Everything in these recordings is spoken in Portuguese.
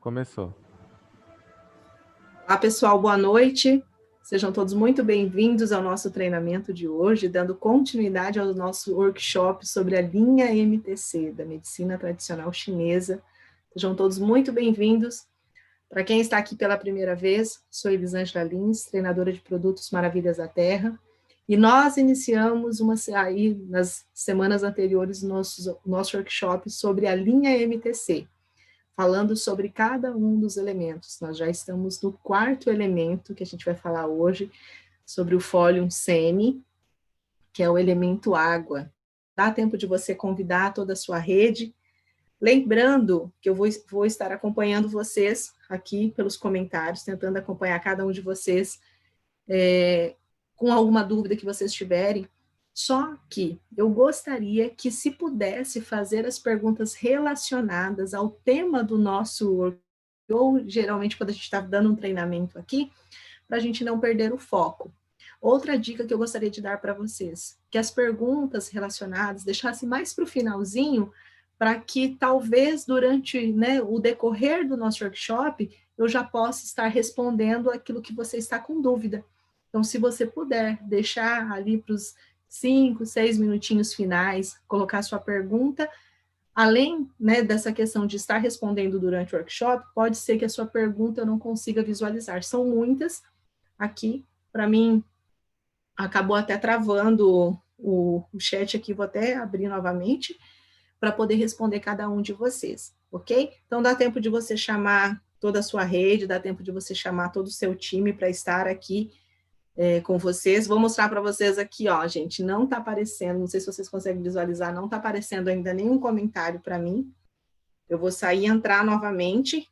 Começou. Olá, pessoal, boa noite. Sejam todos muito bem-vindos ao nosso treinamento de hoje, dando continuidade ao nosso workshop sobre a linha MTC, da Medicina Tradicional Chinesa. Sejam todos muito bem-vindos. Para quem está aqui pela primeira vez, sou Elisângela Lins, treinadora de produtos Maravilhas da Terra, e nós iniciamos aí nas semanas anteriores nosso workshop sobre a linha MTC, falando sobre cada um dos elementos. Nós já estamos no quarto elemento que a gente vai falar hoje, sobre o Folium Sene, que é o elemento água. Dá tempo de você convidar toda a sua rede. Lembrando que eu vou estar acompanhando vocês aqui pelos comentários, tentando acompanhar cada um de vocês com alguma dúvida que vocês tiverem. Só que eu gostaria que, se pudesse, fazer as perguntas relacionadas ao tema do nosso, ou geralmente quando a gente está dando um treinamento aqui, para a gente não perder o foco. Outra dica que eu gostaria de dar para vocês, que as perguntas relacionadas deixassem mais para o finalzinho, para que talvez durante o decorrer do nosso workshop, eu já possa estar respondendo aquilo que você está com dúvida. Então, se você puder deixar ali para os 5, 6 minutinhos finais, colocar sua pergunta, além dessa questão de estar respondendo durante o workshop, pode ser que a sua pergunta eu não consiga visualizar. São muitas aqui, para mim, acabou até travando o chat aqui, vou até abrir novamente, para poder responder cada um de vocês, ok? Então, dá tempo de você chamar toda a sua rede, dá tempo de você chamar todo o seu time para estar aqui com vocês. Vou mostrar para vocês aqui, ó, gente, não está aparecendo, não sei se vocês conseguem visualizar, não está aparecendo ainda nenhum comentário para mim. Eu vou sair e entrar novamente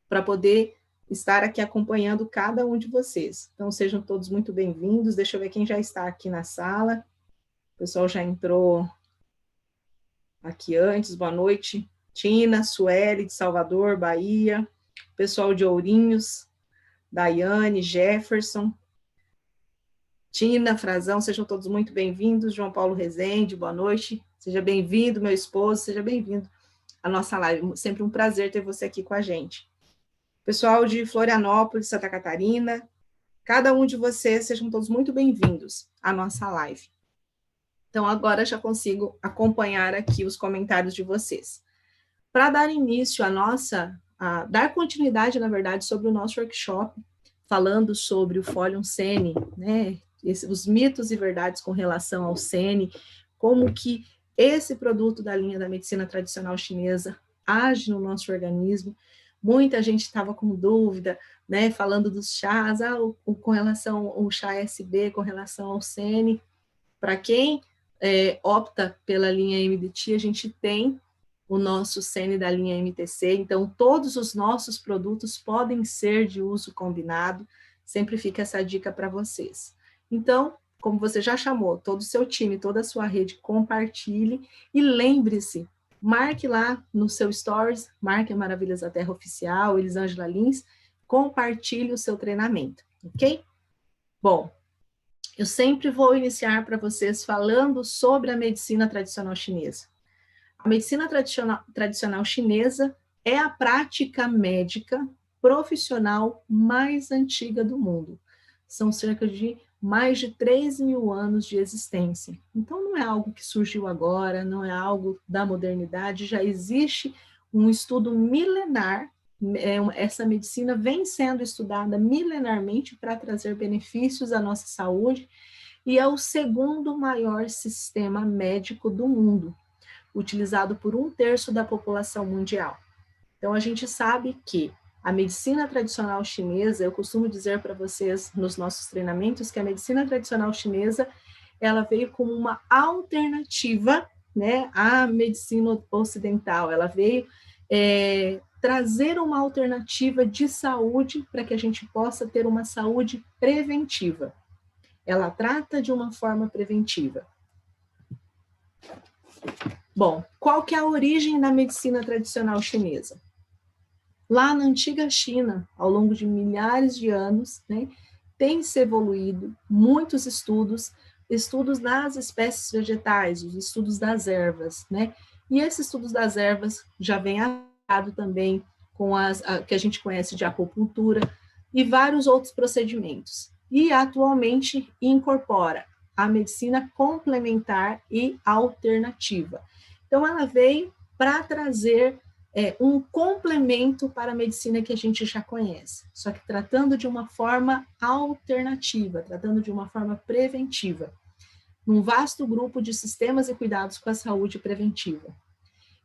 para poder estar aqui acompanhando cada um de vocês. Então, sejam todos muito bem-vindos. Deixa eu ver quem já está aqui na sala. O pessoal já entrou aqui antes. Boa noite. Tina, Sueli, de Salvador, Bahia. Pessoal de Ourinhos, Daiane, Jefferson, Tina, Frazão, sejam todos muito bem-vindos. João Paulo Rezende, boa noite. Seja bem-vindo, meu esposo, seja bem-vindo à nossa live. Sempre um prazer ter você aqui com a gente. Pessoal de Florianópolis, Santa Catarina, cada um de vocês, sejam todos muito bem-vindos à nossa live. Então, agora já consigo acompanhar aqui os comentários de vocês. Para dar início dar continuidade, na verdade, sobre o nosso workshop, falando sobre o Folium Sene, os mitos e verdades com relação ao Sene, como que esse produto da linha da medicina tradicional chinesa age no nosso organismo. Muita gente estava com dúvida, falando dos chás, com relação ao chá SB, com relação ao Sene. Para quem opta pela linha MDT, a gente tem o nosso Sene da linha MTC, então todos os nossos produtos podem ser de uso combinado, sempre fica essa dica para vocês. Então, como você já chamou, todo o seu time, toda a sua rede, compartilhe e lembre-se, marque lá no seu Stories, marque a Maravilhas da Terra Oficial, Elisângela Lins, compartilhe o seu treinamento, ok? Bom, eu sempre vou iniciar para vocês falando sobre a medicina tradicional chinesa. A medicina tradicional chinesa é a prática médica profissional mais antiga do mundo. São cerca de mais de 3.000 anos de existência. Então, não é algo que surgiu agora, não é algo da modernidade, já existe um estudo milenar. Essa medicina vem sendo estudada milenarmente para trazer benefícios à nossa saúde e é o segundo maior sistema médico do mundo, utilizado por 1/3 da população mundial. Então, a gente sabe que a medicina tradicional chinesa, eu costumo dizer para vocês nos nossos treinamentos que a medicina tradicional chinesa, ela veio como uma alternativa, à medicina ocidental. Ela veio trazer uma alternativa de saúde para que a gente possa ter uma saúde preventiva. Ela trata de uma forma preventiva. Bom, qual que é a origem da medicina tradicional chinesa? Lá na antiga China, ao longo de milhares de anos, tem se evoluído muitos estudos das espécies vegetais, os estudos das ervas, e esses estudos das ervas já vem aliado também com que a gente conhece de acupuntura e vários outros procedimentos. E atualmente incorpora a medicina complementar e alternativa. Então, ela veio para trazer um complemento para a medicina que a gente já conhece, só que tratando de uma forma alternativa, tratando de uma forma preventiva, num vasto grupo de sistemas e cuidados com a saúde preventiva.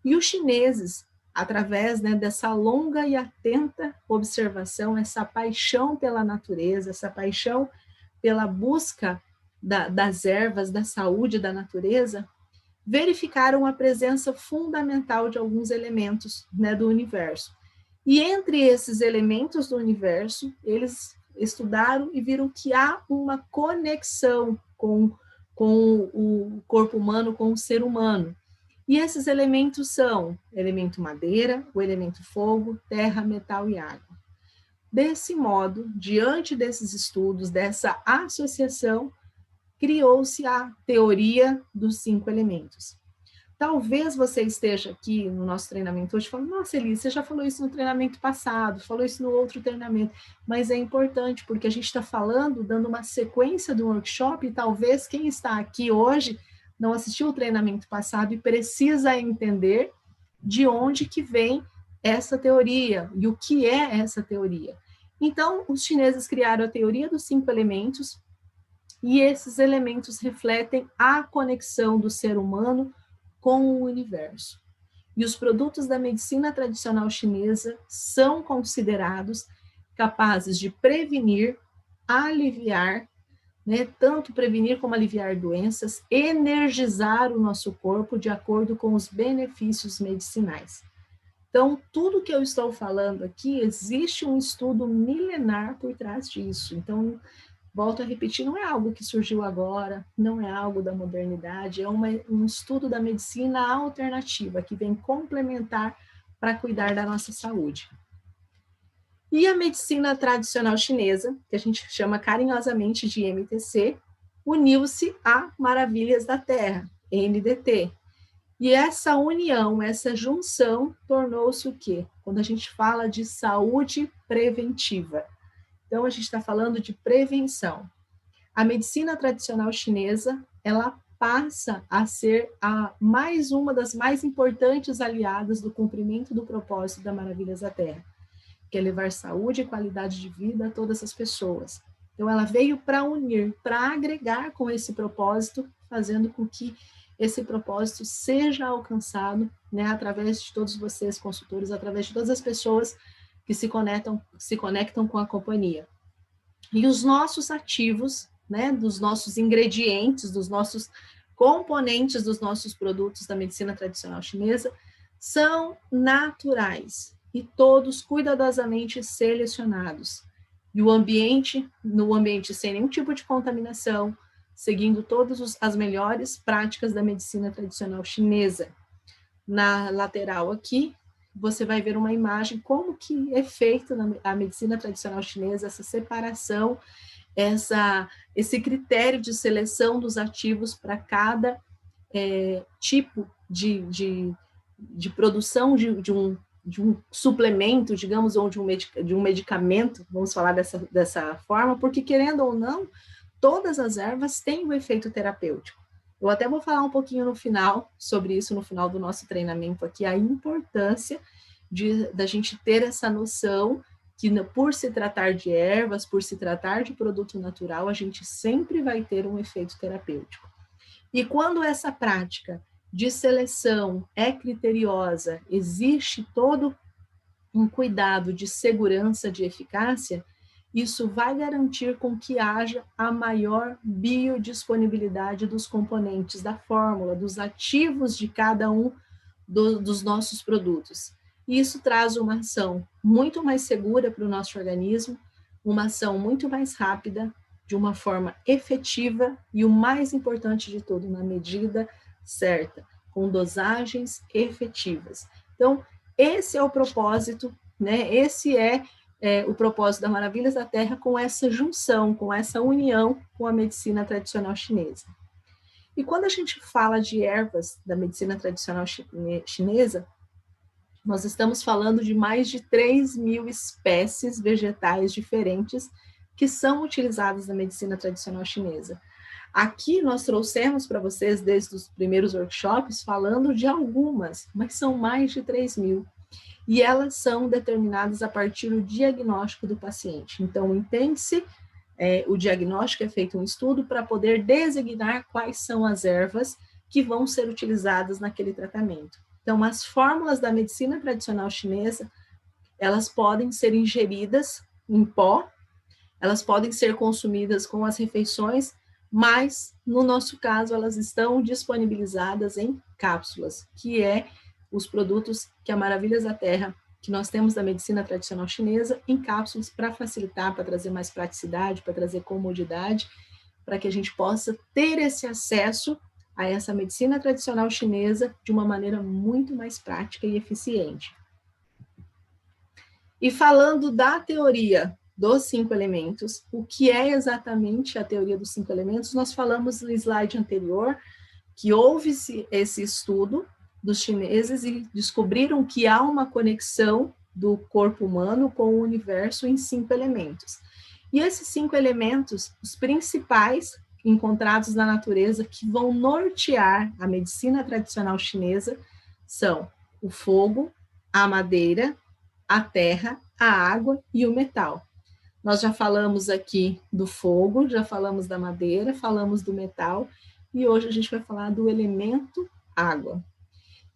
E os chineses, através, né, dessa longa e atenta observação, essa paixão pela natureza, essa paixão pela busca das ervas, da saúde da natureza, verificaram a presença fundamental de alguns elementos, né, do universo. E entre esses elementos do universo, eles estudaram e viram que há uma conexão com o corpo humano, com o ser humano. E esses elementos são o elemento madeira, o elemento fogo, terra, metal e água. Desse modo, diante desses estudos, dessa associação, criou-se a teoria dos 5 elementos. Talvez você esteja aqui no nosso treinamento hoje falando, nossa, Elise, você já falou isso no treinamento passado, falou isso no outro treinamento, mas é importante porque a gente está falando, dando uma sequência do workshop, e talvez quem está aqui hoje não assistiu o treinamento passado e precisa entender de onde que vem essa teoria e o que é essa teoria. Então, os chineses criaram a teoria dos 5 elementos, e esses elementos refletem a conexão do ser humano com o universo. E os produtos da medicina tradicional chinesa são considerados capazes de prevenir, aliviar, né, tanto prevenir como aliviar doenças, energizar o nosso corpo de acordo com os benefícios medicinais. Então, tudo que eu estou falando aqui, existe um estudo milenar por trás disso. Então, volto a repetir, não é algo que surgiu agora, não é algo da modernidade, é um estudo da medicina alternativa que vem complementar para cuidar da nossa saúde. E a medicina tradicional chinesa, que a gente chama carinhosamente de MTC, uniu-se a Maravilhas da Terra, MDT. E essa união, essa junção, tornou-se o quê? Quando a gente fala de saúde preventiva. Então, a gente está falando de prevenção. A medicina tradicional chinesa, ela passa a ser mais uma das mais importantes aliadas do cumprimento do propósito da Maravilhas da Terra, que é levar saúde e qualidade de vida a todas as pessoas. Então, ela veio para unir, para agregar com esse propósito, fazendo com que esse propósito seja alcançado, né, através de todos vocês, consultores, através de todas as pessoas que se conectam com a companhia. E os nossos ativos, né, dos nossos ingredientes, dos nossos componentes dos nossos produtos da medicina tradicional chinesa, são naturais e todos cuidadosamente selecionados. E o ambiente, no ambiente sem nenhum tipo de contaminação, seguindo todas as melhores práticas da medicina tradicional chinesa. Na lateral aqui, você vai ver uma imagem como que é feita a medicina tradicional chinesa, essa separação, esse critério de seleção dos ativos para cada tipo de produção de um suplemento, digamos, ou de um medicamento, vamos falar dessa forma, porque querendo ou não, todas as ervas têm um efeito terapêutico. Eu até vou falar um pouquinho no final sobre isso, no final do nosso treinamento aqui, a importância da gente ter essa noção que por se tratar de ervas, por se tratar de produto natural, a gente sempre vai ter um efeito terapêutico. E quando essa prática de seleção é criteriosa, existe todo um cuidado de segurança, de eficácia, isso vai garantir com que haja a maior biodisponibilidade dos componentes da fórmula, dos ativos de cada um dos nossos produtos. E isso traz uma ação muito mais segura para o nosso organismo, uma ação muito mais rápida, de uma forma efetiva e o mais importante de tudo, na medida certa, com dosagens efetivas. Então, esse é o propósito, né? Esse é o propósito da Maravilhas da Terra com essa junção, com essa união com a medicina tradicional chinesa. E quando a gente fala de ervas da medicina tradicional chinesa, nós estamos falando de mais de 3.000 espécies vegetais diferentes que são utilizadas na medicina tradicional chinesa. Aqui nós trouxemos para vocês, desde os primeiros workshops, falando de algumas, mas são mais de 3.000. E elas são determinadas a partir do diagnóstico do paciente. Então, entende-se, o diagnóstico é feito um estudo para poder designar quais são as ervas que vão ser utilizadas naquele tratamento. Então, as fórmulas da medicina tradicional chinesa, elas podem ser ingeridas em pó, elas podem ser consumidas com as refeições, mas, no nosso caso, elas estão disponibilizadas em cápsulas, que é os produtos que a Maravilhas da Terra, que nós temos da medicina tradicional chinesa, em cápsulas para facilitar, para trazer mais praticidade, para trazer comodidade, para que a gente possa ter esse acesso a essa medicina tradicional chinesa de uma maneira muito mais prática e eficiente. E falando da teoria dos 5 elementos, o que é exatamente a teoria dos 5 elementos, nós falamos no slide anterior que houve esse estudo dos chineses e descobriram que há uma conexão do corpo humano com o universo em 5 elementos. E esses 5 elementos, os principais encontrados na natureza que vão nortear a medicina tradicional chinesa são o fogo, a madeira, a terra, a água e o metal. Nós já falamos aqui do fogo, já falamos da madeira, falamos do metal, e hoje a gente vai falar do elemento água.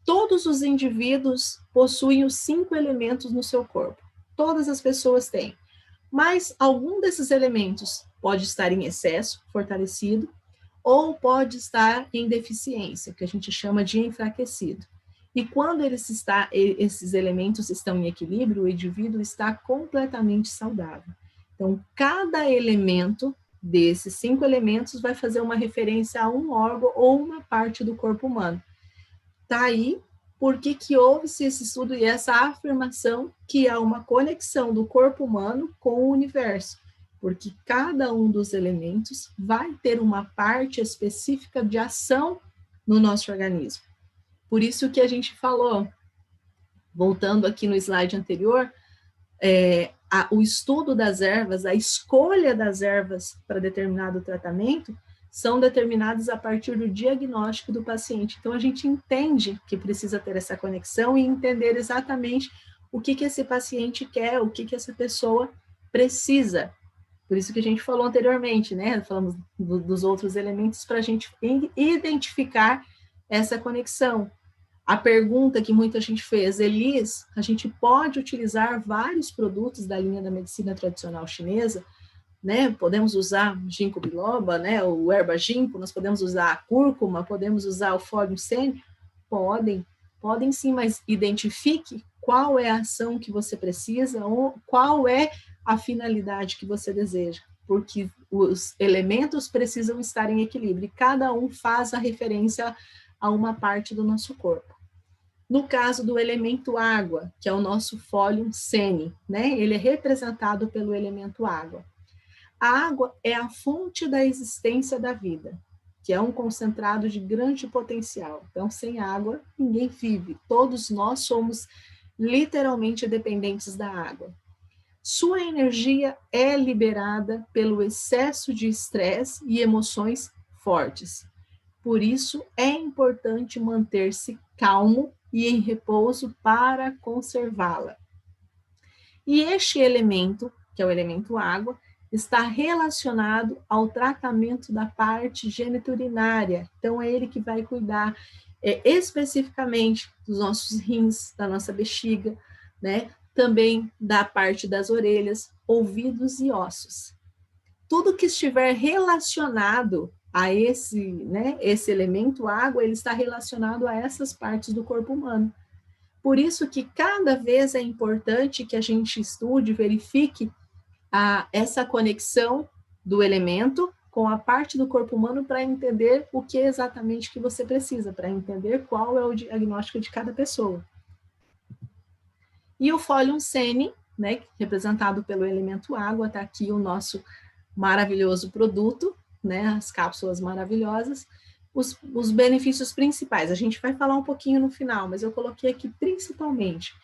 Todos os indivíduos possuem os 5 elementos no seu corpo. Todas as pessoas têm. Mas algum desses elementos pode estar em excesso, fortalecido, ou pode estar em deficiência, que a gente chama de enfraquecido. E quando esses elementos estão em equilíbrio, o indivíduo está completamente saudável. Então, cada elemento desses 5 elementos vai fazer uma referência a um órgão ou uma parte do corpo humano. Está aí porque que houve-se esse estudo e essa afirmação que há uma conexão do corpo humano com o universo, porque cada um dos elementos vai ter uma parte específica de ação no nosso organismo. Por isso que a gente falou, voltando aqui no slide anterior, o estudo das ervas, a escolha das ervas para determinado tratamento, são determinados a partir do diagnóstico do paciente. Então, a gente entende que precisa ter essa conexão e entender exatamente o que esse paciente quer, o que essa pessoa precisa. Por isso que a gente falou anteriormente, né? Falamos dos outros elementos para a gente identificar essa conexão. A pergunta que muita gente fez, Elis, a gente pode utilizar vários produtos da linha da medicina tradicional chinesa, né? Podemos usar ginkgo biloba, né? O erva ginkgo, nós podemos usar a cúrcuma, podemos usar o Folium Sene? Podem sim, mas identifique qual é a ação que você precisa, ou qual é a finalidade que você deseja, porque os elementos precisam estar em equilíbrio, e cada um faz a referência a uma parte do nosso corpo. No caso do elemento água, que é o nosso Folium Sene, né? Ele é representado pelo elemento água. A água é a fonte da existência da vida, que é um concentrado de grande potencial. Então, sem água, ninguém vive. Todos nós somos literalmente dependentes da água. Sua energia é liberada pelo excesso de estresse e emoções fortes. Por isso, é importante manter-se calmo e em repouso para conservá-la. E este elemento, que é o elemento água, está relacionado ao tratamento da parte geniturinária. Então, é ele que vai cuidar especificamente dos nossos rins, da nossa bexiga, né? Também da parte das orelhas, ouvidos e ossos. Tudo que estiver relacionado a esse elemento água, ele está relacionado a essas partes do corpo humano. Por isso que cada vez é importante que a gente estude, verifique essa conexão do elemento com a parte do corpo humano para entender o que exatamente que você precisa, para entender qual é o diagnóstico de cada pessoa. E o Folium Sene, né, representado pelo elemento água, está aqui o nosso maravilhoso produto, né, as cápsulas maravilhosas. os benefícios principais. A gente vai falar um pouquinho no final, mas eu coloquei aqui principalmente: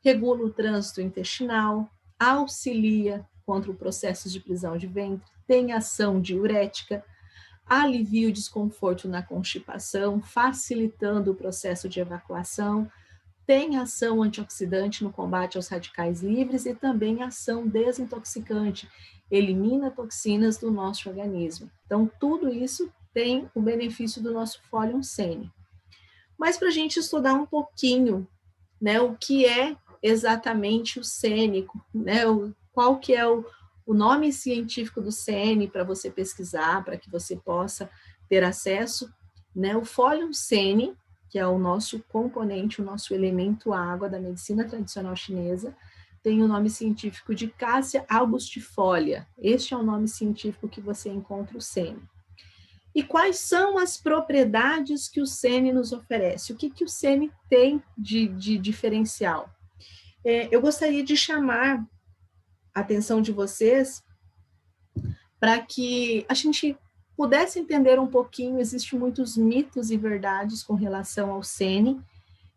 regula o trânsito intestinal, auxilia contra o processo de prisão de ventre, tem ação diurética, alivia o desconforto na constipação, facilitando o processo de evacuação, tem ação antioxidante no combate aos radicais livres e também ação desintoxicante, elimina toxinas do nosso organismo. Então, tudo isso tem o benefício do nosso Folium Sene. Mas para a gente estudar um pouquinho, né, o que é exatamente o sene, né, qual que é o nome científico do sene para você pesquisar, para que você possa ter acesso, né, o Folium Sene, que é o nosso componente, o nosso elemento água da medicina tradicional chinesa, tem o nome científico de Cassia augustifolia. Este é o nome científico que você encontra o sene. E quais são as propriedades que o sene nos oferece? O que o sene tem de diferencial? Eu gostaria de chamar a atenção de vocês para que a gente pudesse entender um pouquinho. Existem muitos mitos e verdades com relação ao sene,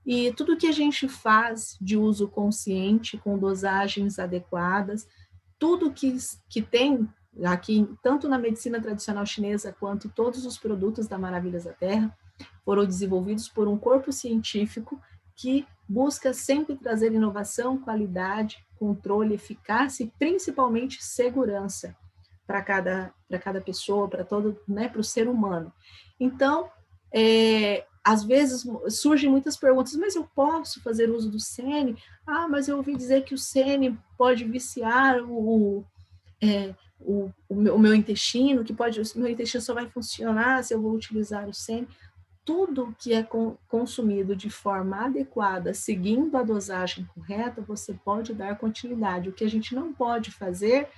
e tudo que a gente faz de uso consciente, com dosagens adequadas, tudo que tem aqui, tanto na medicina tradicional chinesa, quanto todos os produtos da Maravilhas da Terra, foram desenvolvidos por um corpo científico que busca sempre trazer inovação, qualidade, controle, eficácia e principalmente segurança para cada pessoa, para todo, né, para o ser humano. Então, às vezes surgem muitas perguntas: mas eu posso fazer uso do sene? Ah, mas eu ouvi dizer que o sene pode viciar o meu intestino, que o meu intestino só vai funcionar se eu vou utilizar o sene. Tudo que é consumido de forma adequada, seguindo a dosagem correta, você pode dar continuidade. O que a gente não pode fazer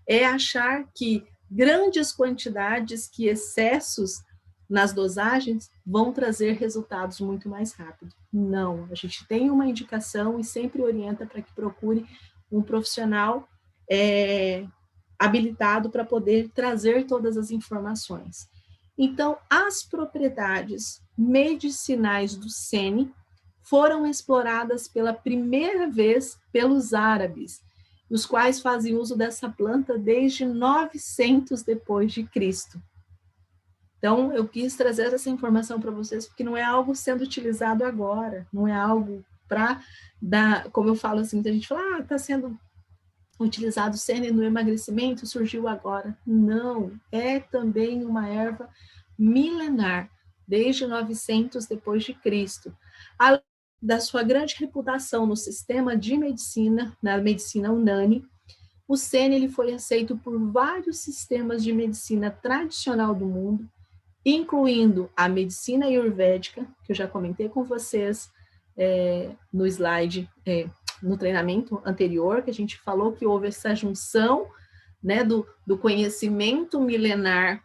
é achar que grandes quantidades, que excessos nas dosagens vão trazer resultados muito mais rápido. Não, a gente tem uma indicação e sempre orienta para que procure um profissional habilitado para poder trazer todas as informações. Então, as propriedades medicinais do sene foram exploradas pela primeira vez pelos árabes, os quais fazem uso dessa planta desde 900 depois de Cristo. Então, eu quis trazer essa informação para vocês, porque não é algo sendo utilizado agora, não é algo para dar, como eu falo assim, muita gente fala: está sendo utilizado sene no emagrecimento, surgiu agora. Não, é também uma erva milenar, desde 900 depois de Cristo. Além da sua grande reputação no sistema de medicina, na medicina Unani, o sene ele foi aceito por vários sistemas de medicina tradicional do mundo, incluindo a medicina ayurvédica, que eu já comentei com vocês no slide, no treinamento anterior, que a gente falou que houve essa junção, né, do conhecimento milenar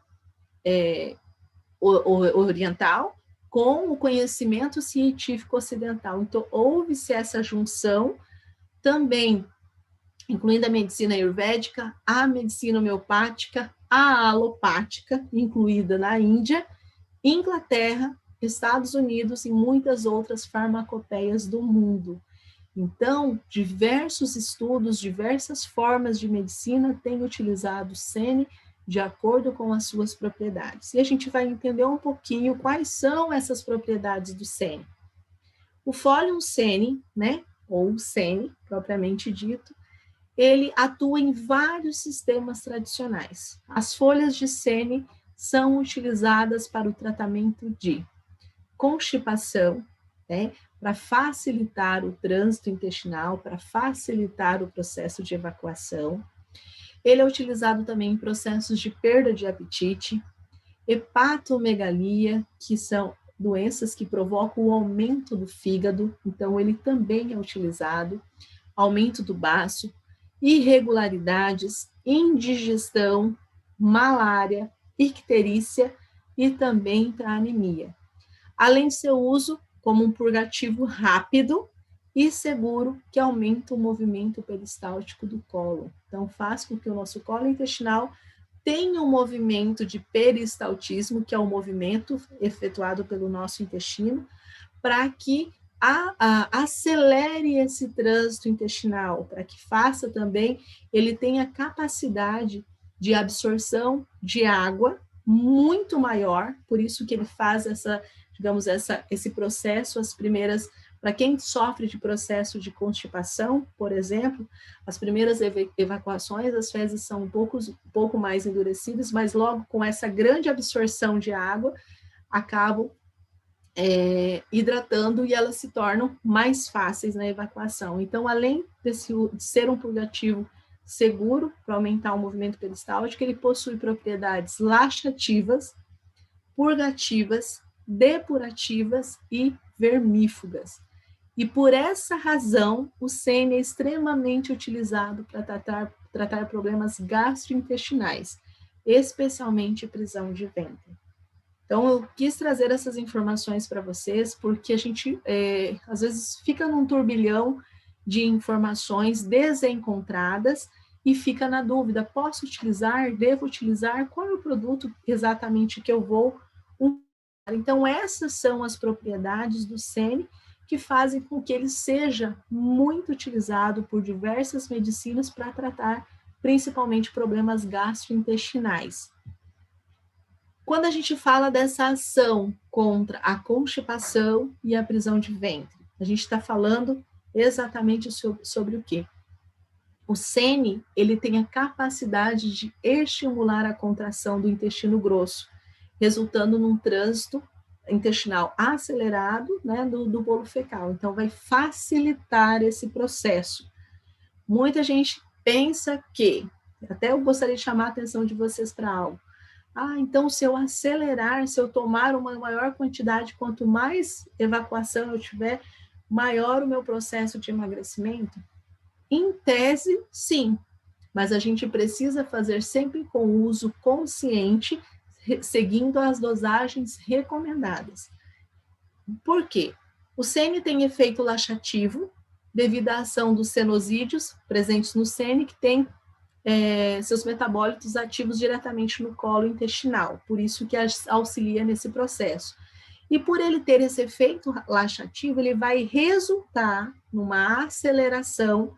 oriental com o conhecimento científico ocidental. Então, houve-se essa junção também, incluindo a medicina ayurvédica, a medicina homeopática, a alopática, incluída na Índia, Inglaterra, Estados Unidos e muitas outras farmacopeias do mundo. Então, diversos estudos, diversas formas de medicina têm utilizado o sene de acordo com as suas propriedades. E a gente vai entender um pouquinho quais são essas propriedades do sene. O Folium Sene, né, ou sene, propriamente dito, ele atua em vários sistemas tradicionais. As folhas de sene são utilizadas para o tratamento de constipação, né, para facilitar o trânsito intestinal, para facilitar o processo de evacuação. Ele é utilizado também em processos de perda de apetite, hepatomegalia, que são doenças que provocam o aumento do fígado, então ele também é utilizado, aumento do baço, irregularidades, indigestão, malária, icterícia e também para anemia. Além de seu uso como um purgativo rápido e seguro, que aumenta o movimento peristáltico do cólon. Então, faz com que o nosso colo intestinal tem um movimento de peristaltismo, que é o movimento efetuado pelo nosso intestino, para que acelere esse trânsito intestinal, para que faça também, ele tenha capacidade de absorção de água muito maior, por isso que ele faz esse processo, as primeiras, para quem sofre de processo de constipação, por exemplo, as primeiras evacuações, as fezes são um pouco mais endurecidas, mas logo com essa grande absorção de água, acabam hidratando e elas se tornam mais fáceis na evacuação. Então, além de ser um purgativo seguro para aumentar o movimento peristáltico, ele possui propriedades laxativas, purgativas, depurativas e vermífugas. E por essa razão, o sene é extremamente utilizado para tratar problemas gastrointestinais, especialmente prisão de ventre. Então, eu quis trazer essas informações para vocês, porque a gente, às vezes, fica num turbilhão de informações desencontradas e fica na dúvida, posso utilizar, devo utilizar, qual é o produto exatamente que eu vou usar? Então, essas são as propriedades do sene que fazem com que ele seja muito utilizado por diversas medicinas para tratar, principalmente, problemas gastrointestinais. Quando a gente fala dessa ação contra a constipação e a prisão de ventre, a gente está falando exatamente sobre o quê? O sene, ele tem a capacidade de estimular a contração do intestino grosso, resultando num trânsito intestinal acelerado, né, do bolo fecal. Então, vai facilitar esse processo. Muita gente pensa que, até eu gostaria de chamar a atenção de vocês para algo, então se eu acelerar, se eu tomar uma maior quantidade, quanto mais evacuação eu tiver, maior o meu processo de emagrecimento? Em tese, sim, mas a gente precisa fazer sempre com uso consciente, seguindo as dosagens recomendadas. Por quê? O sene tem efeito laxativo, devido à ação dos senosídeos presentes no sene, que tem seus metabólitos ativos diretamente no colo intestinal, por isso que auxilia nesse processo. E por ele ter esse efeito laxativo, ele vai resultar numa aceleração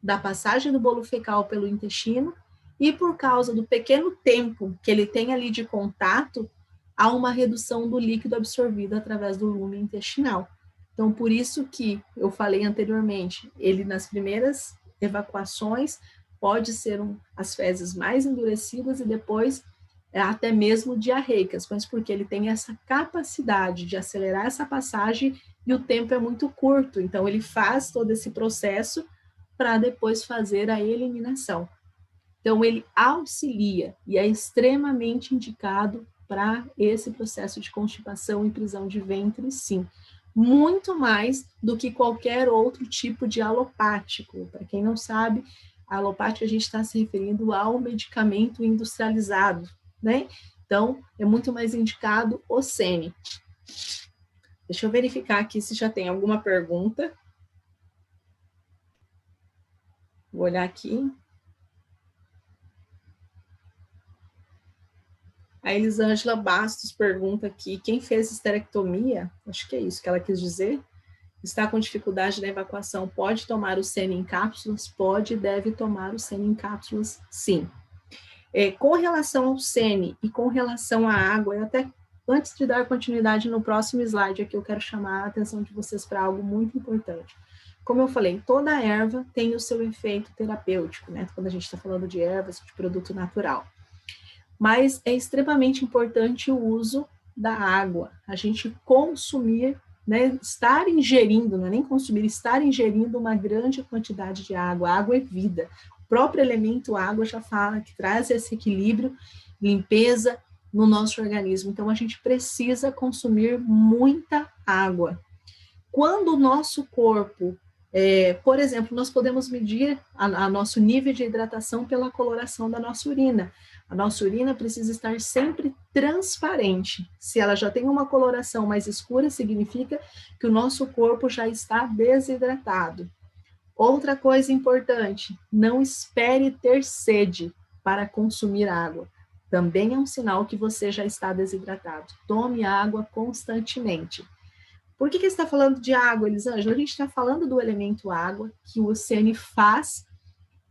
da passagem do bolo fecal pelo intestino, e por causa do pequeno tempo que ele tem ali de contato, há uma redução do líquido absorvido através do lume intestinal. Então, por isso que eu falei anteriormente, ele nas primeiras evacuações pode ser as fezes mais endurecidas e depois até mesmo diarreicas, mas porque ele tem essa capacidade de acelerar essa passagem e o tempo é muito curto, então ele faz todo esse processo para depois fazer a eliminação. Então ele auxilia e é extremamente indicado para esse processo de constipação e prisão de ventre, sim. Muito mais do que qualquer outro tipo de alopático. Para quem não sabe, a alopática a gente está se referindo ao medicamento industrializado, né? Então, é muito mais indicado o sene. Deixa eu verificar aqui se já tem alguma pergunta. Vou olhar aqui. A Elisângela Bastos pergunta aqui, quem fez esterectomia, acho que é isso que ela quis dizer, está com dificuldade na evacuação, pode tomar o sene em cápsulas? Pode e deve tomar o sene em cápsulas, sim. Com relação ao sene e com relação à água, eu até, antes de dar continuidade no próximo slide, aqui eu quero chamar a atenção de vocês para algo muito importante. Como eu falei, toda erva tem o seu efeito terapêutico, né? Quando a gente está falando de ervas, de produto natural. Mas é extremamente importante o uso da água, a gente consumir, né, estar ingerindo, não é nem consumir, estar ingerindo uma grande quantidade de água. A água é vida. O próprio elemento água já fala que traz esse equilíbrio, limpeza no nosso organismo. Então, a gente precisa consumir muita água. Quando o nosso corpo, por exemplo, nós podemos medir a nosso nível de hidratação pela coloração da nossa urina. A nossa urina precisa estar sempre transparente. Se ela já tem uma coloração mais escura, significa que o nosso corpo já está desidratado. Outra coisa importante, não espere ter sede para consumir água. também é um sinal que você já está desidratado. Tome água constantemente. Por que está falando de água, Elisângela? A gente está falando do elemento água, que o CN faz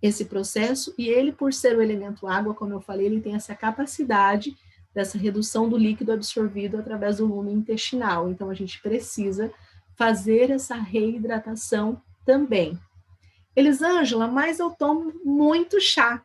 esse processo, e ele, por ser o elemento água, como eu falei, ele tem essa capacidade dessa redução do líquido absorvido através do lume intestinal. Então, a gente precisa fazer essa reidratação também. Elisângela, mas eu tomo muito chá.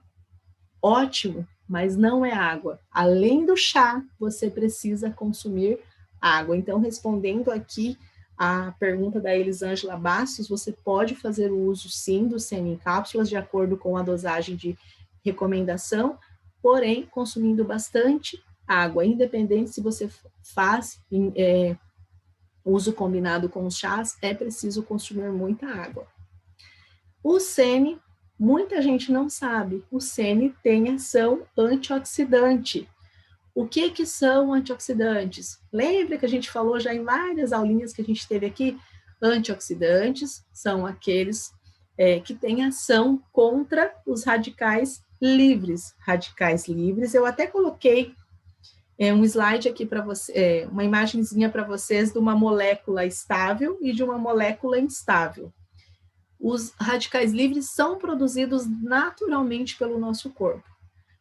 Ótimo, mas não é água. Além do chá, você precisa consumir água. Então, respondendo aqui a pergunta da Elisângela Bastos, você pode fazer o uso, sim, do CN em cápsulas, de acordo com a dosagem de recomendação, porém, consumindo bastante água, independente se você faz uso combinado com os chás, é preciso consumir muita água. O CN, muita gente não sabe, o CN tem ação antioxidante. O que são antioxidantes? Lembra que a gente falou já em várias aulinhas que a gente teve aqui? Antioxidantes são aqueles que têm ação contra os radicais livres. Radicais livres, eu até coloquei um slide aqui para você, uma imagenzinha para vocês de uma molécula estável e de uma molécula instável. Os radicais livres são produzidos naturalmente pelo nosso corpo.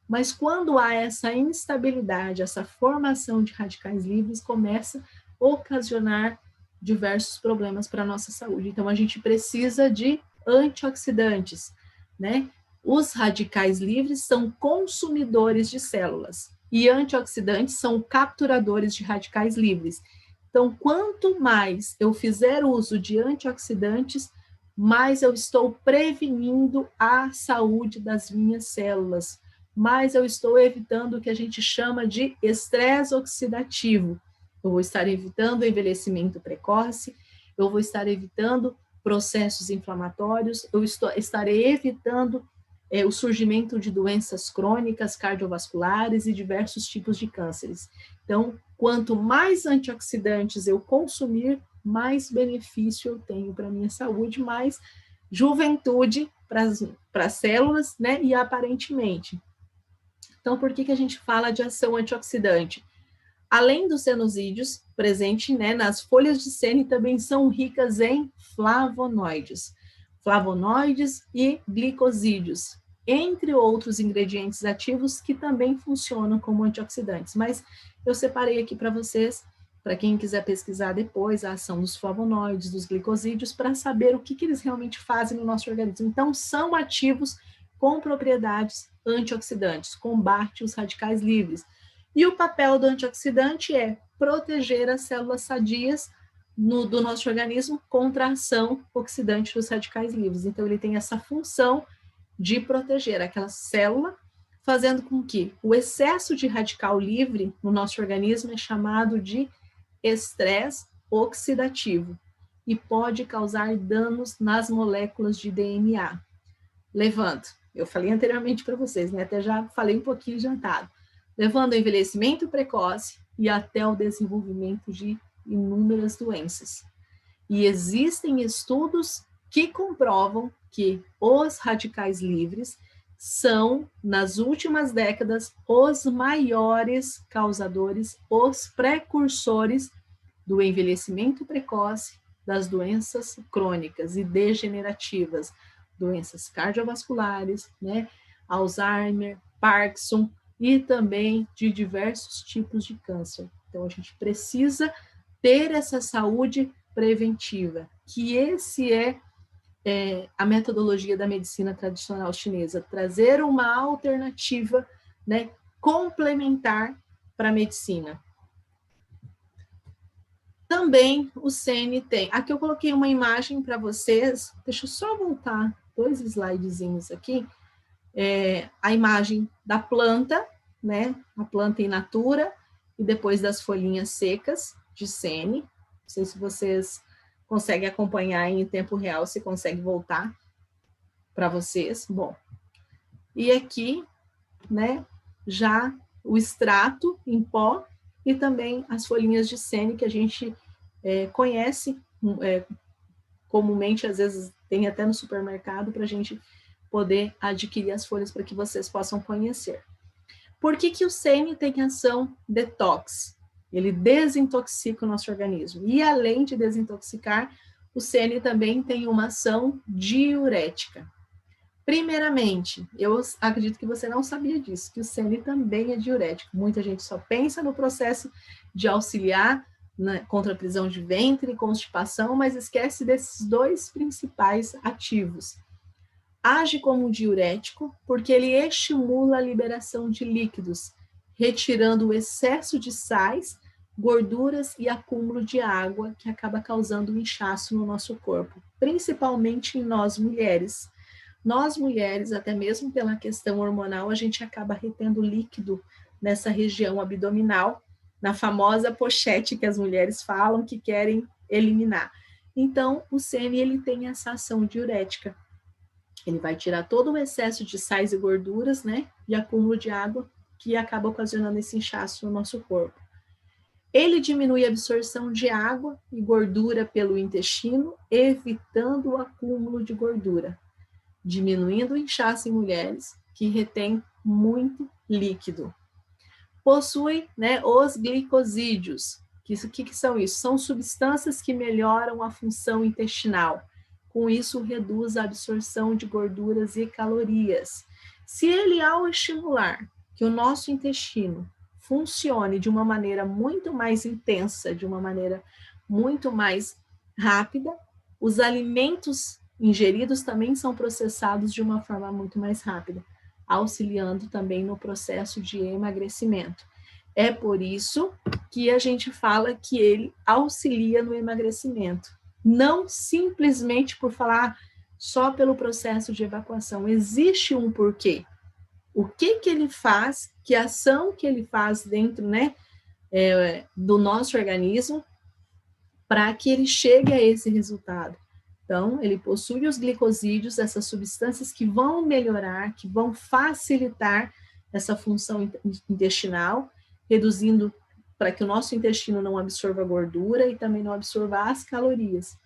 Mas quando há essa instabilidade, essa formação de radicais livres, começa a ocasionar diversos problemas para a nossa saúde. Então, a gente precisa de antioxidantes, né? Os radicais livres são consumidores de células e antioxidantes são capturadores de radicais livres. Então, quanto mais eu fizer uso de antioxidantes, mais eu estou prevenindo a saúde das minhas células, mais eu estou evitando o que a gente chama de estresse oxidativo. Eu vou estar evitando o envelhecimento precoce, eu vou estar evitando processos inflamatórios, eu estarei evitando o surgimento de doenças crônicas, cardiovasculares e diversos tipos de cânceres. Então, quanto mais antioxidantes eu consumir, mais benefício eu tenho para a minha saúde, mais juventude para as células, né? E aparentemente. Então, por que a gente fala de ação antioxidante? Além dos cenosídeos, presente, né, nas folhas de CN também são ricas em flavonoides e glicosídeos, entre outros ingredientes ativos que também funcionam como antioxidantes. Mas eu separei aqui para vocês, para quem quiser pesquisar depois, a ação dos flavonoides, dos glicosídeos, para saber o que eles realmente fazem no nosso organismo. Então, são ativos com propriedades antioxidantes, combate os radicais livres. E o papel do antioxidante é proteger as células sadias do nosso organismo contra a ação oxidante dos radicais livres. Então, ele tem essa função de proteger aquela célula, fazendo com que o excesso de radical livre no nosso organismo é chamado de estresse oxidativo e pode causar danos nas moléculas de DNA. Levando, eu falei anteriormente para vocês, né? Até já falei um pouquinho adiantado, levando ao envelhecimento precoce e até o desenvolvimento de inúmeras doenças. E existem estudos que comprovam que os radicais livres são, nas últimas décadas, os maiores causadores, os precursores do envelhecimento precoce, das doenças crônicas e degenerativas, doenças cardiovasculares, né, Alzheimer, Parkinson e também de diversos tipos de câncer. Então, a gente precisa ter essa saúde preventiva, que esse é a metodologia da medicina tradicional chinesa, trazer uma alternativa, né, complementar para a medicina. Também o CN tem, aqui eu coloquei uma imagem para vocês, deixa eu só voltar 2 slidezinhos aqui, a imagem da planta, né, a planta in natura, e depois das folhinhas secas de CN. Não sei se vocês conseguem acompanhar em tempo real, se consegue voltar para vocês. Bom, e aqui, né, já o extrato em pó e também as folhinhas de CN que a gente conhece comumente, às vezes tem até no supermercado para a gente poder adquirir as folhas para que vocês possam conhecer. Por que que o sene tem ação detox? Ele desintoxica o nosso organismo. E além de desintoxicar, o sene também tem uma ação diurética. Primeiramente, eu acredito que você não sabia disso, que o sene também é diurético. Muita gente só pensa no processo de auxiliar, né, contra a prisão de ventre e constipação, mas esquece desses dois principais ativos. Age como um diurético porque ele estimula a liberação de líquidos, retirando o excesso de sais, gorduras e acúmulo de água que acaba causando um inchaço no nosso corpo, principalmente em nós mulheres. Nós mulheres, até mesmo pela questão hormonal, a gente acaba retendo líquido nessa região abdominal, na famosa pochete que as mulheres falam que querem eliminar. Então, o sene ele tem essa ação diurética. Ele vai tirar todo o excesso de sais e gorduras, né, e acúmulo de água que acaba ocasionando esse inchaço no nosso corpo. Ele diminui a absorção de água e gordura pelo intestino, evitando o acúmulo de gordura, diminuindo o inchaço em mulheres que retém muito líquido. Possui, né, os glicosídeos. Que são isso? São substâncias que melhoram a função intestinal. Com isso, reduz a absorção de gorduras e calorias. Se ele, ao estimular que o nosso intestino funcione de uma maneira muito mais intensa, de uma maneira muito mais rápida, os alimentos ingeridos também são processados de uma forma muito mais rápida, auxiliando também no processo de emagrecimento. É por isso que a gente fala que ele auxilia no emagrecimento, não simplesmente por falar só pelo processo de evacuação. Existe um porquê. O que ele faz, que ação que ele faz dentro, né, do nosso organismo para que ele chegue a esse resultado. Então, ele possui os glicosídeos, essas substâncias que vão melhorar, que vão facilitar essa função intestinal, reduzindo para que o nosso intestino não absorva gordura e também não absorva as calorias.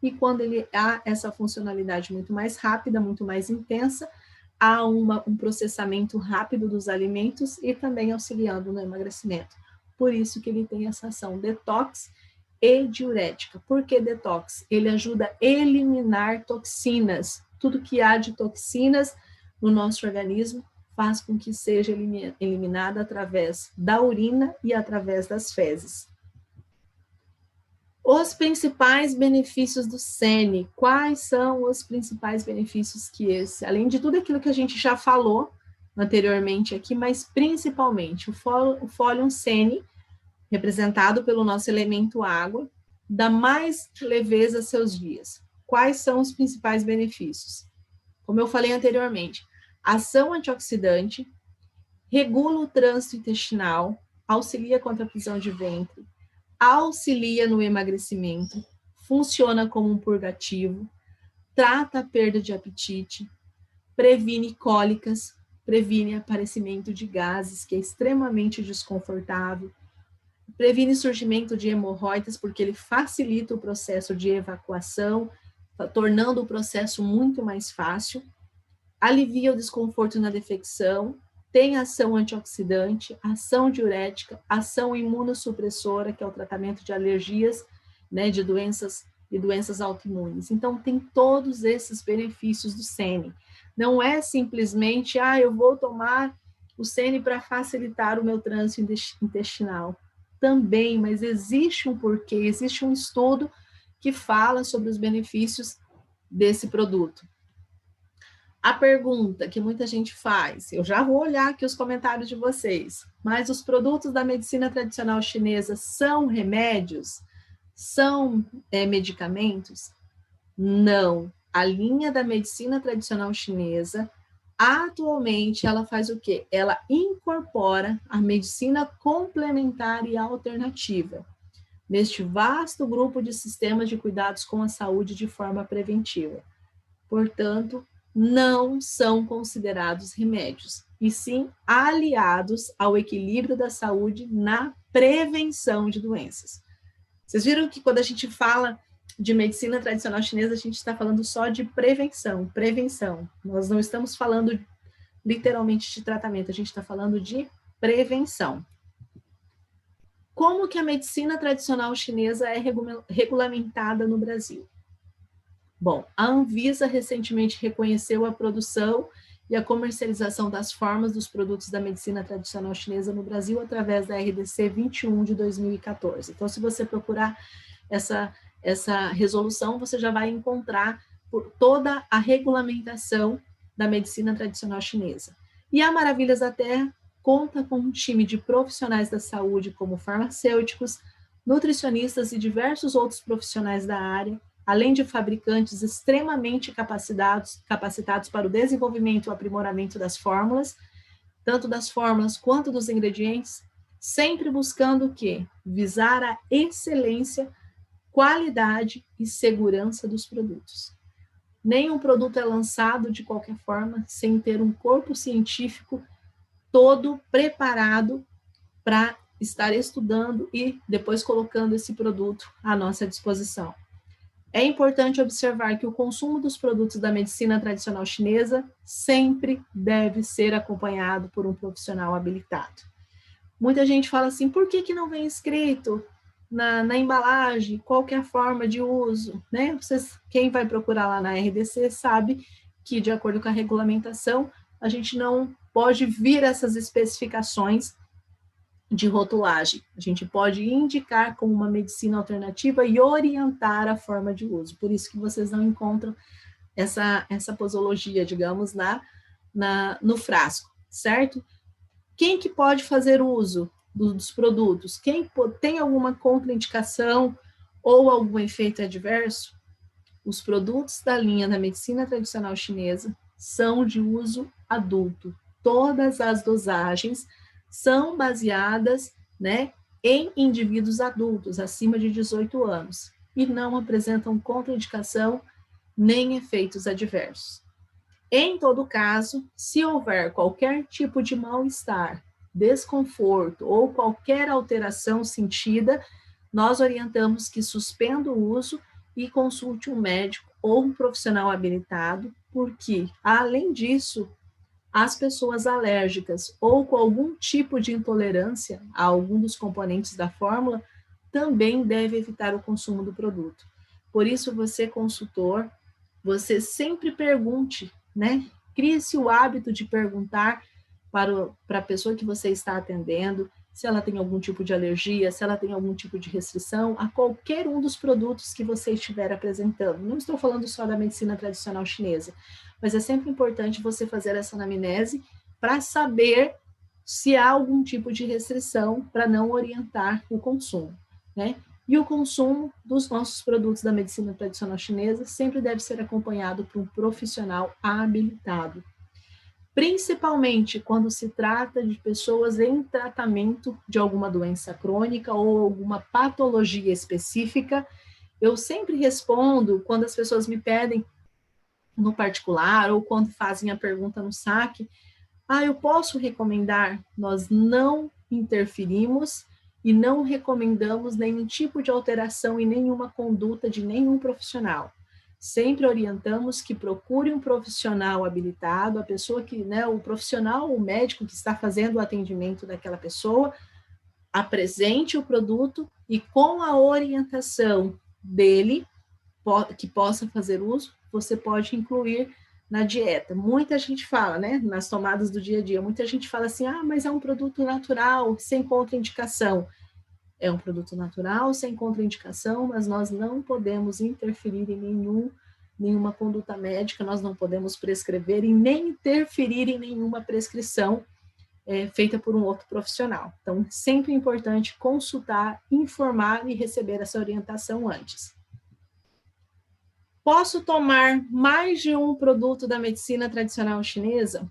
E quando ele há essa funcionalidade muito mais rápida, muito mais intensa, há um processamento rápido dos alimentos e também auxiliando no emagrecimento. Por isso que ele tem essa ação detox e diurética. Por que detox? Ele ajuda a eliminar toxinas. Tudo que há de toxinas no nosso organismo faz com que seja eliminada através da urina e através das fezes. Os principais benefícios do sene. Quais são os principais benefícios que esse? Além de tudo aquilo que a gente já falou anteriormente aqui, mas principalmente o fólium sene, representado pelo nosso elemento água, dá mais leveza a seus dias. Quais são os principais benefícios? Como eu falei anteriormente, ação antioxidante, regula o trânsito intestinal, auxilia contra a prisão de ventre, auxilia no emagrecimento, funciona como um purgativo, trata a perda de apetite, previne cólicas, previne aparecimento de gases, que é extremamente desconfortável, previne surgimento de hemorroidas, porque ele facilita o processo de evacuação, tornando o processo muito mais fácil, alivia o desconforto na defecção, tem ação antioxidante, ação diurética, ação imunossupressora, que é o tratamento de alergias, né, de doenças e doenças autoimunes. Então, tem todos esses benefícios do sene. Não é simplesmente, eu vou tomar o sene para facilitar o meu trânsito intestinal. Também, mas existe um porquê, existe um estudo que fala sobre os benefícios desse produto. A pergunta que muita gente faz, eu já vou olhar aqui os comentários de vocês, mas os produtos da medicina tradicional chinesa são remédios? São medicamentos? Não. A linha da medicina tradicional chinesa, atualmente, ela faz o quê? Ela incorpora a medicina complementar e alternativa neste vasto grupo de sistemas de cuidados com a saúde de forma preventiva. Portanto, não são considerados remédios, e sim aliados ao equilíbrio da saúde na prevenção de doenças. Vocês viram que quando a gente fala de medicina tradicional chinesa, a gente está falando só de prevenção. Nós não estamos falando literalmente de tratamento, a gente está falando de prevenção. Como que a medicina tradicional chinesa é regulamentada no Brasil? Bom, a Anvisa recentemente reconheceu a produção e a comercialização das formas dos produtos da medicina tradicional chinesa no Brasil através da RDC 21 de 2014. Então, se você procurar essa resolução, você já vai encontrar toda a regulamentação da medicina tradicional chinesa. E a Maravilhas da Terra conta com um time de profissionais da saúde, como farmacêuticos, nutricionistas e diversos outros profissionais da área, além de fabricantes extremamente capacitados para o desenvolvimento e o aprimoramento das fórmulas, tanto das fórmulas quanto dos ingredientes, sempre buscando o quê? Visar a excelência, qualidade e segurança dos produtos. Nenhum produto é lançado de qualquer forma sem ter um corpo científico todo preparado para estar estudando e depois colocando esse produto à nossa disposição. É importante observar que o consumo dos produtos da medicina tradicional chinesa sempre deve ser acompanhado por um profissional habilitado. Muita gente fala assim, por que não vem escrito na embalagem qual que é a forma de uso? Né? Quem vai procurar lá na RDC sabe que, de acordo com a regulamentação, a gente não pode vir essas especificações de rotulagem. A gente pode indicar como uma medicina alternativa e orientar a forma de uso. Por isso que vocês não encontram essa posologia, digamos, no frasco, certo? Quem que pode fazer uso dos produtos? Quem tem alguma contraindicação ou algum efeito adverso? Os produtos da linha da medicina tradicional chinesa são de uso adulto. Todas as dosagens são baseadas, né, em indivíduos adultos, acima de 18 anos, e não apresentam contraindicação nem efeitos adversos. Em todo caso, se houver qualquer tipo de mal-estar, desconforto ou qualquer alteração sentida, nós orientamos que suspenda o uso e consulte um médico ou um profissional habilitado, porque, além disso, as pessoas alérgicas ou com algum tipo de intolerância a algum dos componentes da fórmula também deve evitar o consumo do produto. Por isso, você, consultor, você sempre pergunte, né? Crie-se o hábito de perguntar para a pessoa que você está atendendo se ela tem algum tipo de alergia, se ela tem algum tipo de restrição a qualquer um dos produtos que você estiver apresentando. Não estou falando só da medicina tradicional chinesa, mas é sempre importante você fazer essa anamnese para saber se há algum tipo de restrição para não orientar o consumo, né? E o consumo dos nossos produtos da medicina tradicional chinesa sempre deve ser acompanhado por um profissional habilitado, principalmente quando se trata de pessoas em tratamento de alguma doença crônica ou alguma patologia específica. Eu sempre respondo quando as pessoas me pedem no particular ou quando fazem a pergunta no saque, eu posso recomendar? Nós não interferimos e não recomendamos nenhum tipo de alteração e nenhuma conduta de nenhum profissional. Sempre orientamos que procure um profissional habilitado, a pessoa que, né, o profissional, o médico que está fazendo o atendimento daquela pessoa, apresente o produto e com a orientação dele, que possa fazer uso, você pode incluir na dieta. Muita gente fala, né, nas tomadas do dia a dia, muita gente fala assim, mas é um produto natural, sem contraindicação. É um produto natural, sem contraindicação, mas nós não podemos interferir em nenhuma conduta médica, nós não podemos prescrever e nem interferir em nenhuma prescrição feita por um outro profissional. Então, sempre é importante consultar, informar e receber essa orientação antes. Posso tomar mais de um produto da medicina tradicional chinesa?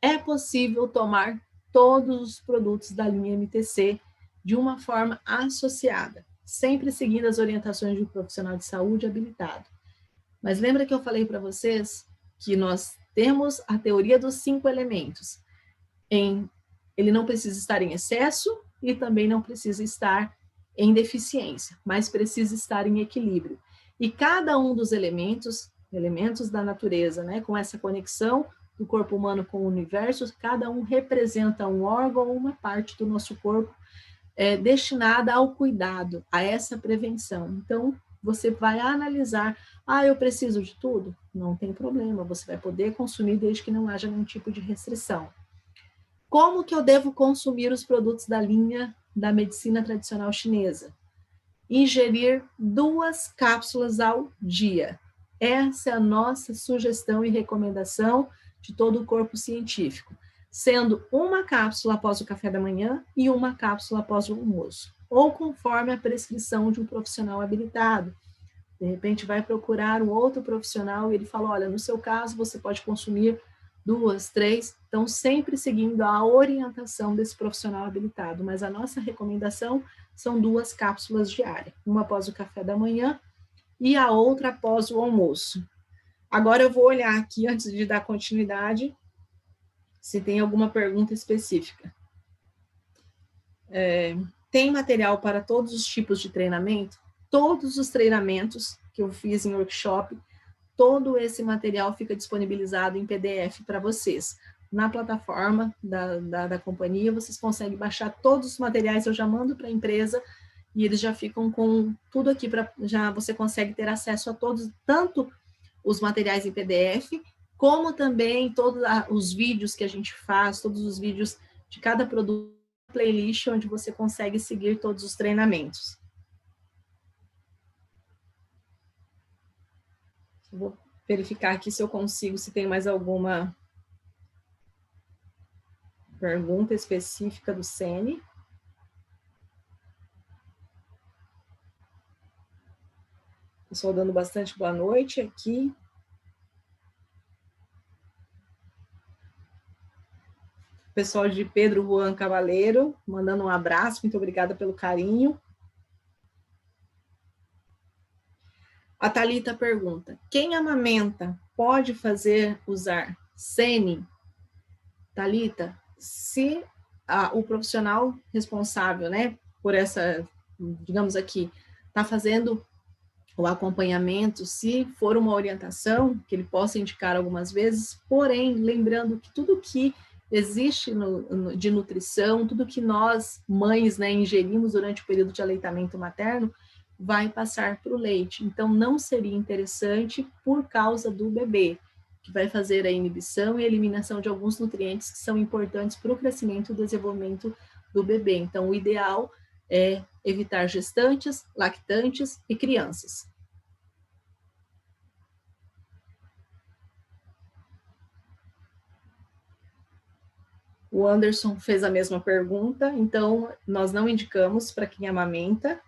É possível tomar todos os produtos da linha MTC de uma forma associada, sempre seguindo as orientações de um profissional de saúde habilitado. Mas lembra que eu falei para vocês que nós temos a teoria dos 5 elementos. Ele não precisa estar em excesso e também não precisa estar em deficiência, mas precisa estar em equilíbrio. E cada um dos elementos da natureza, né, com essa conexão do corpo humano com o universo, cada um representa um órgão ou uma parte do nosso corpo destinada ao cuidado, a essa prevenção. Então, você vai analisar, eu preciso de tudo? Não tem problema, você vai poder consumir desde que não haja nenhum tipo de restrição. Como que eu devo consumir os produtos da linha da medicina tradicional chinesa? Ingerir 2 cápsulas ao dia. Essa é a nossa sugestão e recomendação de todo o corpo científico, sendo uma cápsula após o café da manhã e uma cápsula após o almoço, ou conforme a prescrição de um profissional habilitado. De repente vai procurar um outro profissional e ele fala, olha, no seu caso você pode consumir 2, 3, então sempre seguindo a orientação desse profissional habilitado, mas a nossa recomendação são 2 cápsulas diárias, uma após o café da manhã e a outra após o almoço. Agora eu vou olhar aqui, antes de dar continuidade, se tem alguma pergunta específica. Tem material para todos os tipos de treinamento? Todos os treinamentos que eu fiz em workshop, todo esse material fica disponibilizado em PDF para vocês. Na plataforma da companhia, vocês conseguem baixar todos os materiais, eu já mando para a empresa, e eles já ficam com tudo aqui, já você consegue ter acesso a todos, tanto os materiais em PDF, como também todos os vídeos que a gente faz, todos os vídeos de cada produto, playlist, onde você consegue seguir todos os treinamentos. Eu vou verificar aqui se eu consigo, se tem mais alguma pergunta específica do Sene. Pessoal dando bastante boa noite aqui. Pessoal de Pedro Juan Cavaleiro, mandando um abraço, muito obrigada pelo carinho. A Thalita pergunta, quem amamenta pode usar Sene? Thalita, se o profissional responsável, né, por essa, digamos aqui, está fazendo o acompanhamento, se for uma orientação, que ele possa indicar algumas vezes, porém, lembrando que tudo que existe de nutrição, tudo que nós, mães, né, ingerimos durante o período de aleitamento materno, vai passar para o leite. Então, não seria interessante por causa do bebê, que vai fazer a inibição e eliminação de alguns nutrientes que são importantes para o crescimento e desenvolvimento do bebê. Então, o ideal é evitar gestantes, lactantes e crianças. O Anderson fez a mesma pergunta, então nós não indicamos para quem amamenta.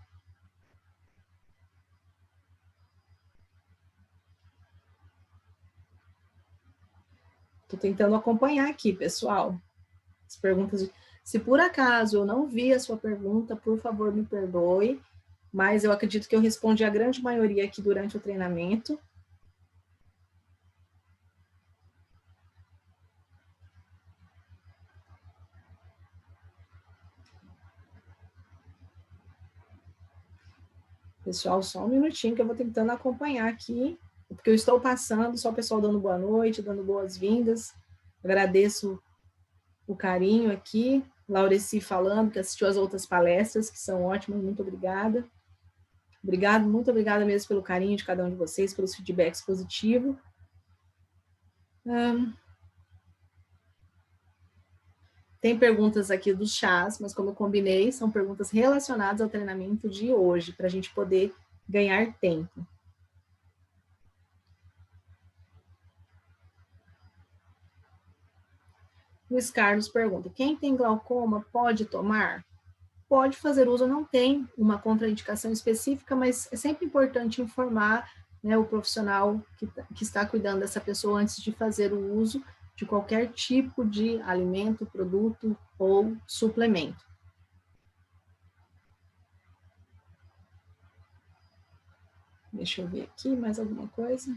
Estou tentando acompanhar aqui, pessoal. As perguntas. Se por acaso eu não vi a sua pergunta, por favor, me perdoe, mas eu acredito que eu respondi a grande maioria aqui durante o treinamento. Pessoal, só um minutinho que eu vou tentando acompanhar aqui, porque eu estou passando, só o pessoal dando boa noite, dando boas-vindas. Agradeço o carinho aqui. Laureci falando que assistiu as outras palestras, que são ótimas, muito obrigada. Obrigado, muito obrigada mesmo pelo carinho de cada um de vocês, pelos feedbacks positivos. Tem perguntas aqui dos chás, mas como eu combinei, são perguntas relacionadas ao treinamento de hoje, para a gente poder ganhar tempo. Luiz Carlos pergunta, quem tem glaucoma pode tomar? Pode fazer uso, não tem uma contraindicação específica, mas é sempre importante informar, né, o profissional que está cuidando dessa pessoa antes de fazer o uso de qualquer tipo de alimento, produto ou suplemento. Deixa eu ver aqui mais alguma coisa.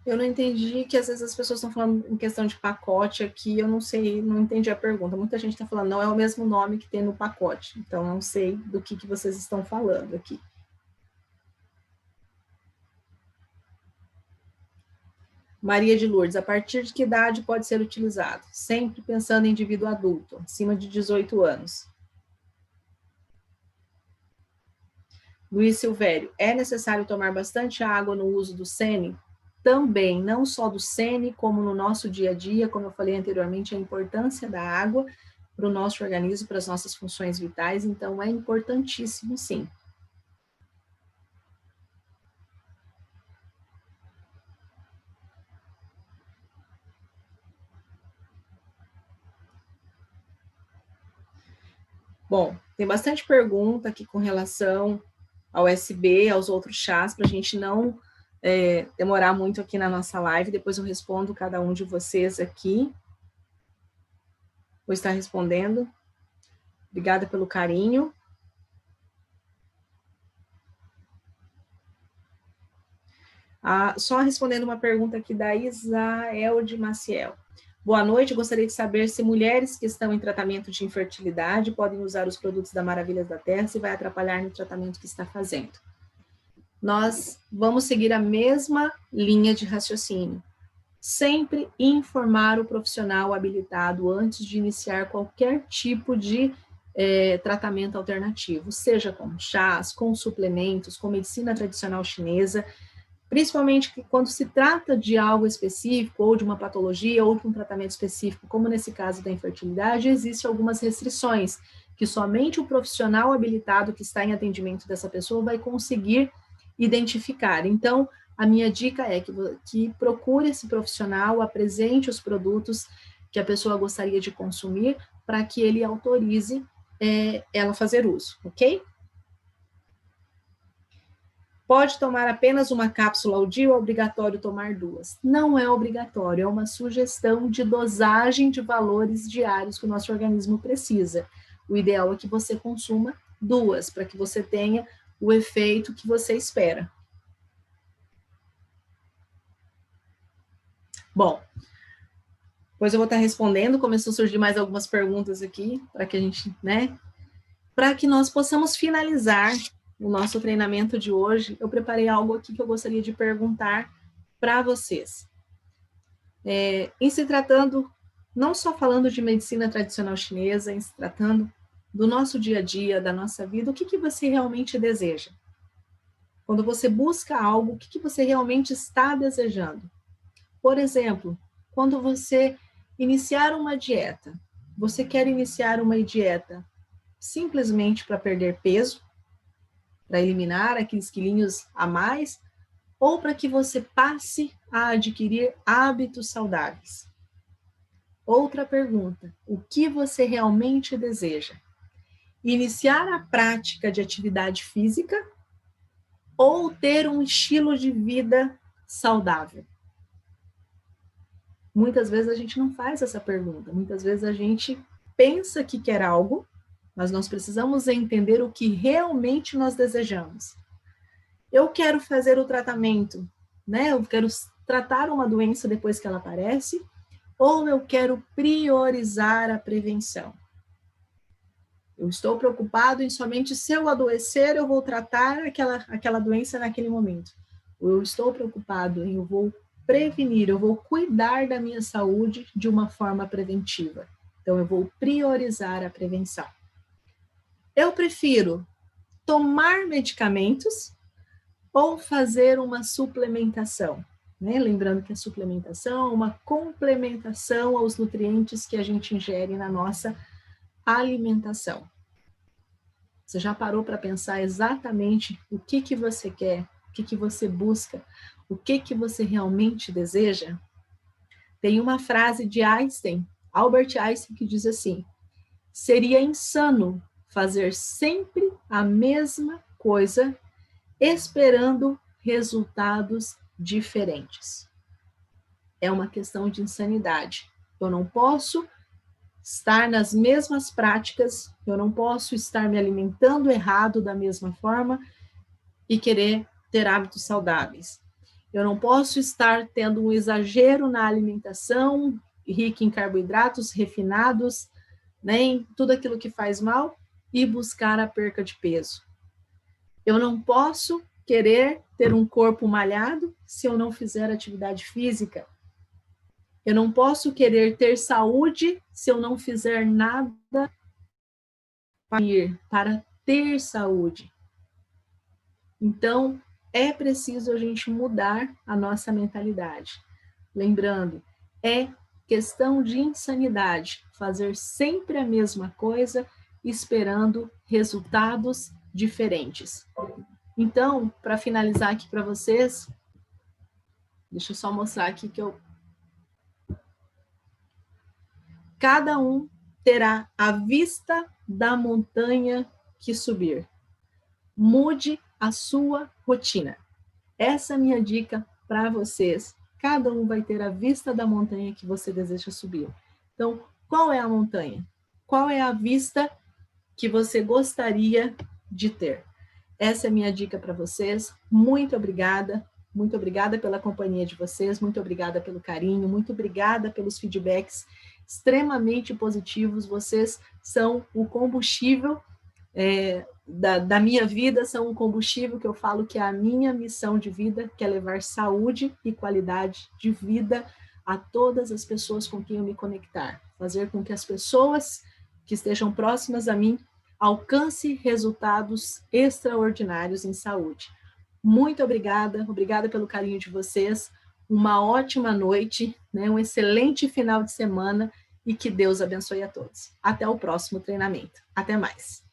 Eu não entendi que às vezes as pessoas estão falando em questão de pacote aqui, eu não sei, não entendi a pergunta. Muita gente está falando, não é o mesmo nome que tem no pacote, então não sei do que vocês estão falando aqui. Maria de Lourdes, a partir de que idade pode ser utilizado? Sempre pensando em indivíduo adulto, acima de 18 anos. Luiz Silvério, é necessário tomar bastante água no uso do Sene? Também, não só do Sene, como no nosso dia a dia, como eu falei anteriormente, a importância da água para o nosso organismo, para as nossas funções vitais, então é importantíssimo, sim. Bom, tem bastante pergunta aqui com relação ao SB, aos outros chás, para a gente não demorar muito aqui na nossa live, depois eu respondo cada um de vocês aqui. Vou estar respondendo. Obrigada pelo carinho. Só respondendo uma pergunta aqui da Isael de Maciel. Boa noite, gostaria de saber se mulheres que estão em tratamento de infertilidade podem usar os produtos da Maravilhas da Terra, se vai atrapalhar no tratamento que está fazendo. Nós vamos seguir a mesma linha de raciocínio. Sempre informar o profissional habilitado antes de iniciar qualquer tipo de tratamento alternativo, seja com chás, com suplementos, com medicina tradicional chinesa, principalmente quando se trata de algo específico, ou de uma patologia, ou de um tratamento específico, como nesse caso da infertilidade, existem algumas restrições que somente o profissional habilitado que está em atendimento dessa pessoa vai conseguir identificar. Então, a minha dica é que procure esse profissional, apresente os produtos que a pessoa gostaria de consumir, para que ele autorize ela fazer uso, ok? Pode tomar apenas uma cápsula ao dia ou é obrigatório tomar 2? Não é obrigatório, é uma sugestão de dosagem de valores diários que o nosso organismo precisa. O ideal é que você consuma 2, para que você tenha o efeito que você espera. Bom, pois eu vou estar respondendo, começou a surgir mais algumas perguntas aqui, para que a gente, para que nós possamos finalizar o nosso treinamento de hoje, eu preparei algo aqui que eu gostaria de perguntar para vocês. Em se tratando, não só falando de medicina tradicional chinesa, em se tratando do nosso dia a dia, da nossa vida, o que você realmente deseja? Quando você busca algo, o que você realmente está desejando? Por exemplo, quando você iniciar uma dieta, você quer iniciar uma dieta simplesmente para perder peso, para eliminar aqueles quilinhos a mais, ou para que você passe a adquirir hábitos saudáveis? Outra pergunta, o que você realmente deseja? Iniciar a prática de atividade física ou ter um estilo de vida saudável? Muitas vezes a gente não faz essa pergunta, muitas vezes a gente pensa que quer algo, mas nós precisamos entender o que realmente nós desejamos. Eu quero fazer o tratamento, eu quero tratar uma doença depois que ela aparece, ou eu quero priorizar a prevenção? Eu estou preocupado em somente se eu adoecer, eu vou tratar aquela doença naquele momento. Ou eu estou preocupado em eu vou prevenir, eu vou cuidar da minha saúde de uma forma preventiva. Então, eu vou priorizar a prevenção. Eu prefiro tomar medicamentos ou fazer uma suplementação. Lembrando que a suplementação é uma complementação aos nutrientes que a gente ingere na nossa alimentação. Você já parou para pensar exatamente o que você quer, o que você busca, o que você realmente deseja? Tem uma frase de Einstein, Albert Einstein, que diz assim: seria insano fazer sempre a mesma coisa esperando resultados diferentes. É uma questão de insanidade. Eu não posso estar nas mesmas práticas, eu não posso estar me alimentando errado da mesma forma e querer ter hábitos saudáveis. Eu não posso estar tendo um exagero na alimentação, rica em carboidratos refinados, nem tudo aquilo que faz mal, e buscar a perca de peso. Eu não posso querer ter um corpo malhado se eu não fizer atividade física. Eu não posso querer ter saúde se eu não fizer nada para ter saúde. Então, é preciso a gente mudar a nossa mentalidade. Lembrando, é questão de insanidade fazer sempre a mesma coisa, esperando resultados diferentes. Então, para finalizar aqui para vocês, deixa eu só mostrar aqui que cada um terá a vista da montanha que subir. Mude a sua rotina. Essa é a minha dica para vocês. Cada um vai ter a vista da montanha que você deseja subir. Então, qual é a montanha? Qual é a vista que você gostaria de ter? Essa é a minha dica para vocês. Muito obrigada pela companhia de vocês, muito obrigada pelo carinho, muito obrigada pelos feedbacks extremamente positivos. Vocês são o combustível da minha vida, são um combustível que eu falo que é a minha missão de vida, que é levar saúde e qualidade de vida a todas as pessoas com quem eu me conectar, fazer com que as pessoas que estejam próximas a mim alcance resultados extraordinários em saúde. Muito obrigada pelo carinho de vocês, uma ótima noite, um excelente final de semana e que Deus abençoe a todos. Até o próximo treinamento. Até mais.